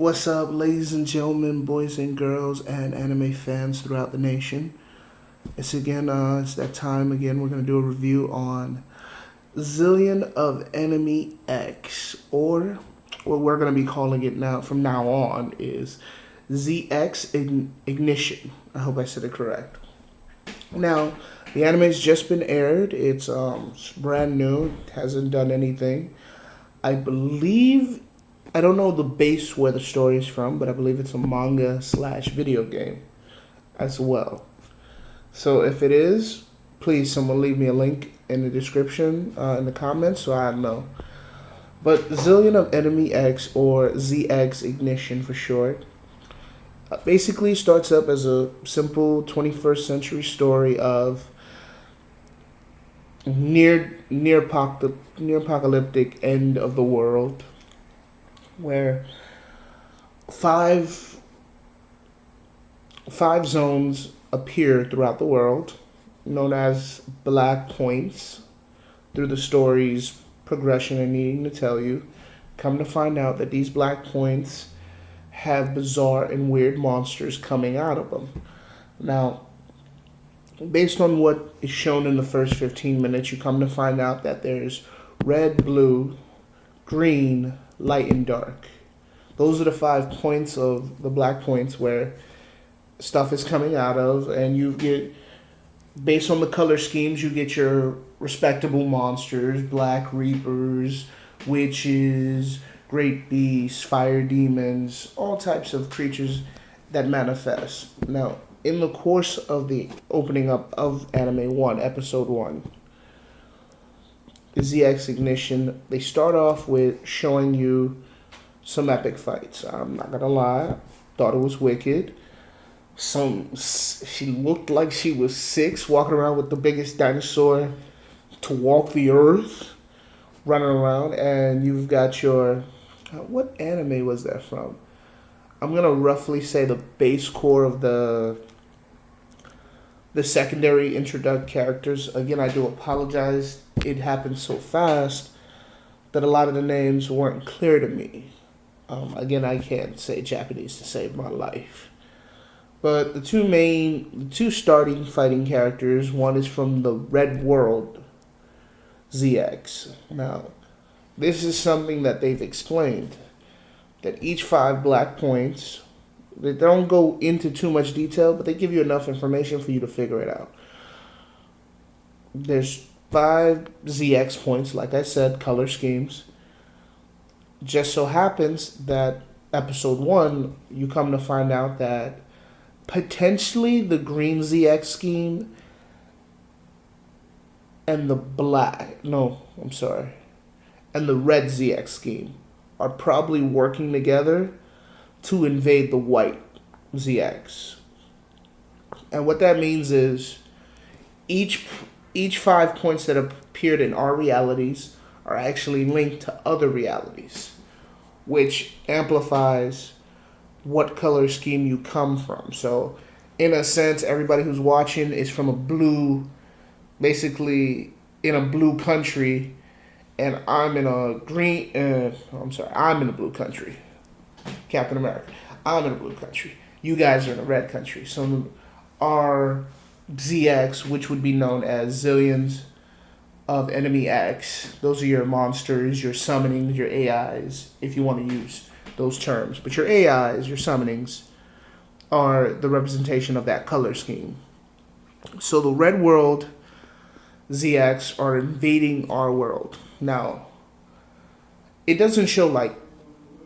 What's up, ladies and gentlemen, boys and girls, and anime fans throughout the nation? It's that time again. We're gonna do a review on Zillion of Enemy X, or what we're gonna be calling it now from now on is ZX Ignition. I hope I said it correct. Now, the anime's just been aired. It's brand new. It hasn't done anything. I believe I don't know the base where the story is from, but I believe it's a manga slash video game as well. So if it is, please someone leave me a link in the description, in the comments, so I know. But Zillion of Enemy X, or ZX Ignition for short, basically starts up as a simple 21st century story of near apocalyptic end of the world, where five zones appear throughout the world, known as Black Points. Through the story's progression and needing to tell you, come to find out that these Black Points have bizarre and weird monsters coming out of them. Now, based on what is shown in the first 15 minutes, you come to find out that there's red, blue, green, light, and dark. Those are the 5 points of the Black Points where stuff is coming out of, and you get, based on the color schemes, you get your respectable monsters: Black Reapers, witches, great beasts, fire demons, all types of creatures that manifest. Now, in the course of the opening up of Anime 1, Episode 1, ZX Ignition, they start off with showing you some epic fights. I'm not gonna lie, thought it was wicked. She looked like she was 6, walking around with the biggest dinosaur to walk the earth, running around, and you've got your, what anime was that from? I'm gonna roughly say the base core of the secondary introduct characters. Again, I do apologize. It happened so fast that a lot of the names weren't clear to me. Again, I can't say Japanese to save my life. But the two starting fighting characters, one is from the Red World, ZX. Now, this is something that they've explained, that each 5 Black Points, they don't go into too much detail, but they give you enough information for you to figure it out. There's 5 ZX points, like I said, color schemes. Just so happens that Episode 1, you come to find out that potentially the green ZX scheme and the and the red ZX scheme are probably working together to invade the white ZX. And what that means is each 5 points that appeared in our realities are actually linked to other realities, which amplifies what color scheme you come from. So, in a sense, everybody who's watching is from basically in a blue country, and I'm in a I'm in a blue country. Captain America. I'm in a blue country. You guys are in a red country. So our ZX, which would be known as Zillions of Enemy X, those are your monsters, your summonings, your AIs, if you want to use those terms. But your AIs, your summonings, are the representation of that color scheme. So the Red World ZX are invading our world. Now, it doesn't show like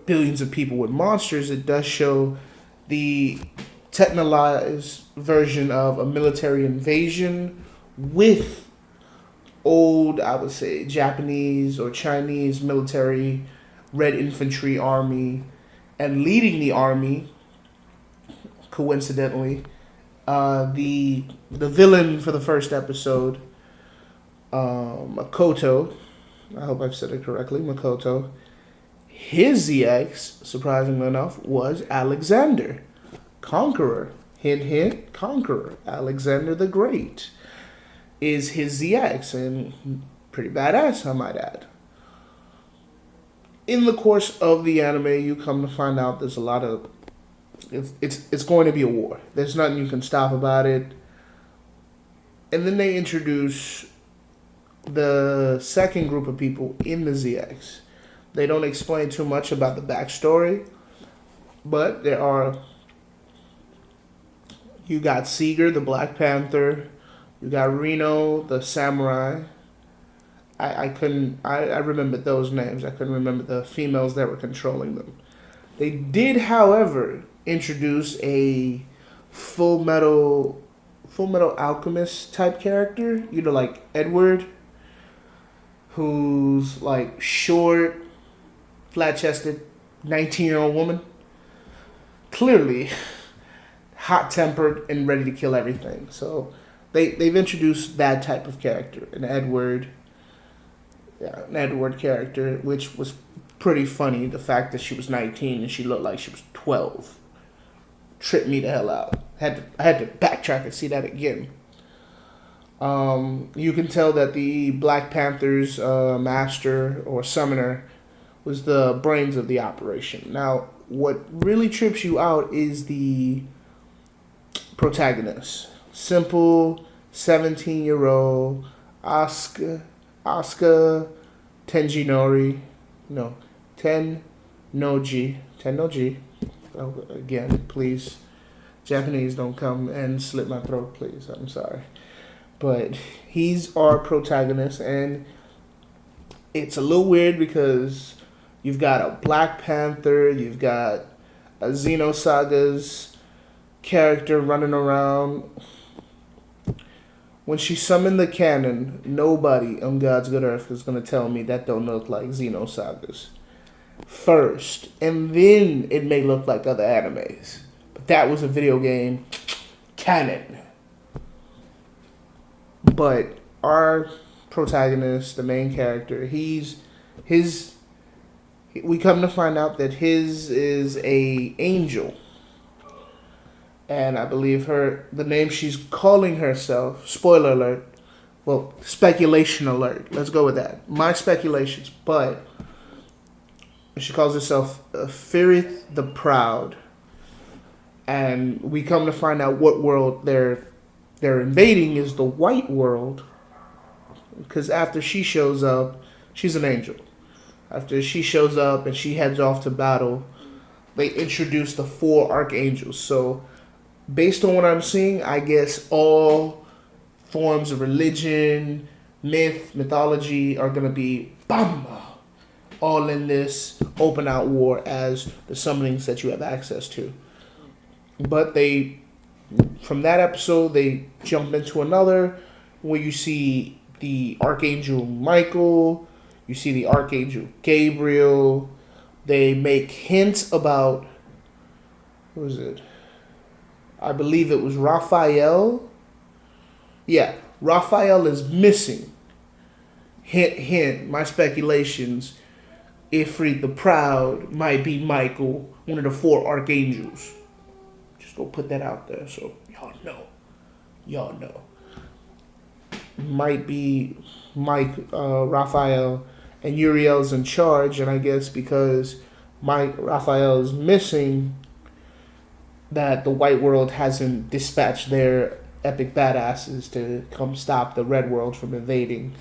billions of people with monsters. It does show the technologized version of a military invasion with old, I would say, Japanese or Chinese military Red Infantry Army, and leading the army, coincidentally, the villain for the first episode, Makoto. I hope I've said it correctly, Makoto. His ZX, surprisingly enough, was Alexander, Conqueror. Hint, hint, Conqueror. Alexander the Great is his ZX, and pretty badass, I might add. in the course of the anime, you come to find out there's a lot of it's going to be a war. There's nothing you can stop about it. And then they introduce the second group of people in the ZX. They don't explain too much about the backstory, but there are. You got Seeger, the Black Panther. You got Reno, the samurai. I couldn't. I remembered those names. I couldn't remember the females that were controlling them. They did, however, introduce a full metal alchemist type character. You know, like Edward, who's like short, flat chested, 19-year-old woman. Clearly hot tempered and ready to kill everything. So they've introduced that type of character, an Edward character, which was pretty funny. The fact that she was 19 and she looked like she was 12 tripped me the hell out. I had to backtrack and see that again. You can tell that the Black Panther's master or summoner was the brains of the operation. Now, what really trips you out is the protagonist. Simple 17-year-old Asuka Tenjinori. No, Tennoji. Oh, again, please. Japanese, don't come and slit my throat, please. I'm sorry. But he's our protagonist, and it's a little weird because you've got a Black Panther, you've got a Xenosaga's character running around. When she summoned the cannon, nobody on God's good earth is going to tell me that don't look like Xenosagas first, and then it may look like other animes. But that was a video game canon. But our protagonist, the main character, we come to find out that his is a angel. And I believe the name she's calling herself, spoiler alert, well, speculation alert, let's go with that. My speculations, but she calls herself Firith the Proud. And we come to find out what world they're invading is the white world. Because after she shows up, she's an angel. After she shows up and she heads off to battle, they introduce the 4 archangels. So based on what I'm seeing, I guess all forms of religion, mythology are going to be all in this open out war as the summonings that you have access to. But from that episode, they jump into another where you see the Archangel Michael, you see the Archangel Gabriel. They make hints about, who was it? I believe it was Raphael. Yeah, Raphael is missing. Hint, hint. My speculations. Ifrit the Proud might be Michael, one of the 4 archangels. Just go put that out there so y'all know. Might be Raphael, and Uriel's in charge, and I guess because Raphael is missing, that the white world hasn't dispatched their epic badasses to come stop the red world from invading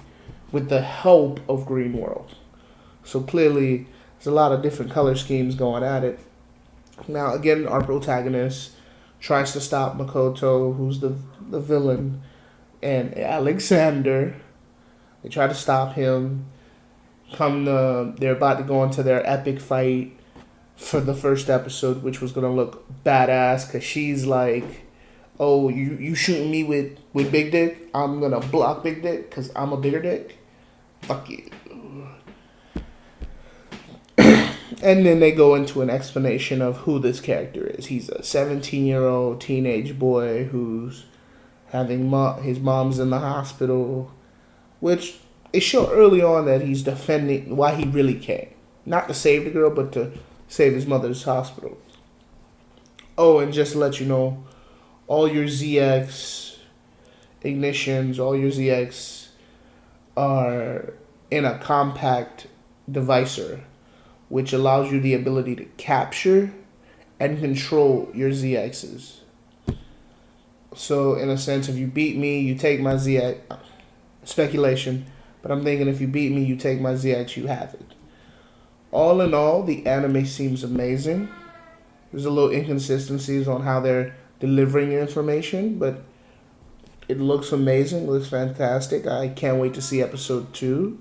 with the help of green world. So clearly there's a lot of different color schemes going at it. Now again, our protagonist tries to stop Makoto, who's the villain, and Alexander. They try to stop him. They're about to go into their epic fight for the first episode, which was going to look badass, because she's like, oh, you shooting me with big dick? I'm going to block big dick because I'm a bigger dick? Fuck you. And then they go into an explanation of who this character is. He's a 17-year-old teenage boy who's having his mom's in the hospital, which they show early on that he's defending why he really came. Not to save the girl, but to save his mother's hospital. Oh, and just to let you know, all your ZX ignitions, all your ZX are in a compact devicer, which allows you the ability to capture and control your ZXs. So in a sense, if you beat me, you take my ZX. Speculation, but I'm thinking if you beat me, you take my ZX, you have it. All in all, the anime seems amazing. There's a little inconsistencies on how they're delivering information, but it looks amazing, looks fantastic. I can't wait to see episode 2.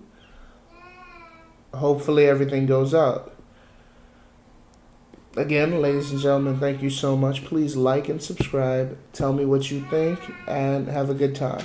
Hopefully everything goes out. Again, ladies and gentlemen, thank you so much. Please like and subscribe. Tell me what you think, and have a good time.